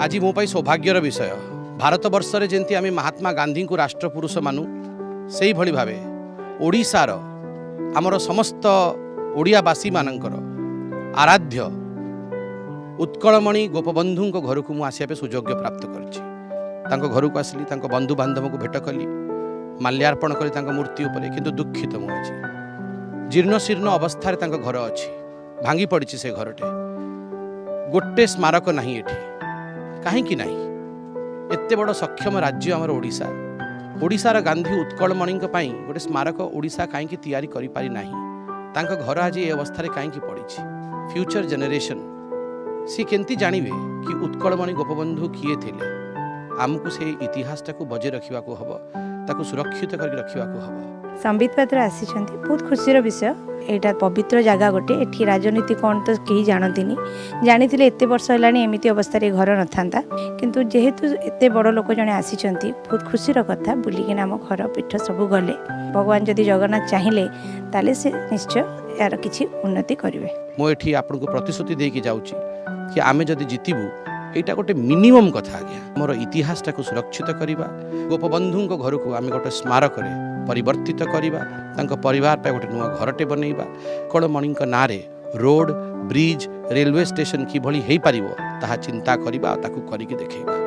आज मो सौभाग्यर विषय भारत वर्ष रे जेंती आम महात्मा गांधी को राष्ट्रपुरुष मानु से भली भावे ओडिशार आमर समस्त ओडियावासी मानकर आराध्य उत्कलमणि गोपबंधु घर को मुझे आसपे सुजोग प्राप्त कर घर को आसली बंधु बांधव को भेट कली माल्यार्पण करी मूर्ति उपर किंतु दुखित मुझे जीर्ण शीर्ण अवस्था घर अच्छी भांगी पड़ी से घरटे गोटे स्मारक नहीं एठी कहीं ना एत बड़ सक्षम राज्य आमर ओडिशा ओडिशार गांधी उत्कलमणि गोटे स्मारक ओडिशा कहीं तैयारी करि पारि नाही घर आज ये अवस्था कहीं पड़ी फ्यूचर जेनेरेशन सी केंती जानवे कि उत्कलमणि गोपबंधु किए थे आमको से इतिहास को बजे रखा हम ताकू सुरक्षित कर रखा हम संबित पात्र आसी बहुत खुशी विषय यहाँ पवित्र जगह गोटे एठी राजनीति कौन तो कहीं जानती जानी एत वर्ष एमती अवस्था घर न था किंतु जेहेतु एत बड़ लोक जड़े आसी बहुत खुशी कथा बुलिकिन आम घर पीठ सब गले भगवान जदि जगन्नाथ चाहिए ताले से निश्चय यार किसी उन्नति करेंगे मुझे आपको प्रतिश्रुति देकी जाऊँगी कि आमे जदि जीतबू यहाँ गोटे मिनिमम कथा आज्ञा मोर इतिहास को सुरक्षित करवा गोपबंधु घर को आम गोटे स्मारक परिवर्तित करवा परिवार पे गोटे नुआ घरटे बनइबा उत्कलमणि ना रोड ब्रिज रेलवे स्टेशन कि भली हो पारिबो ताहा चिंता करवा ताकू करिके देखैबा।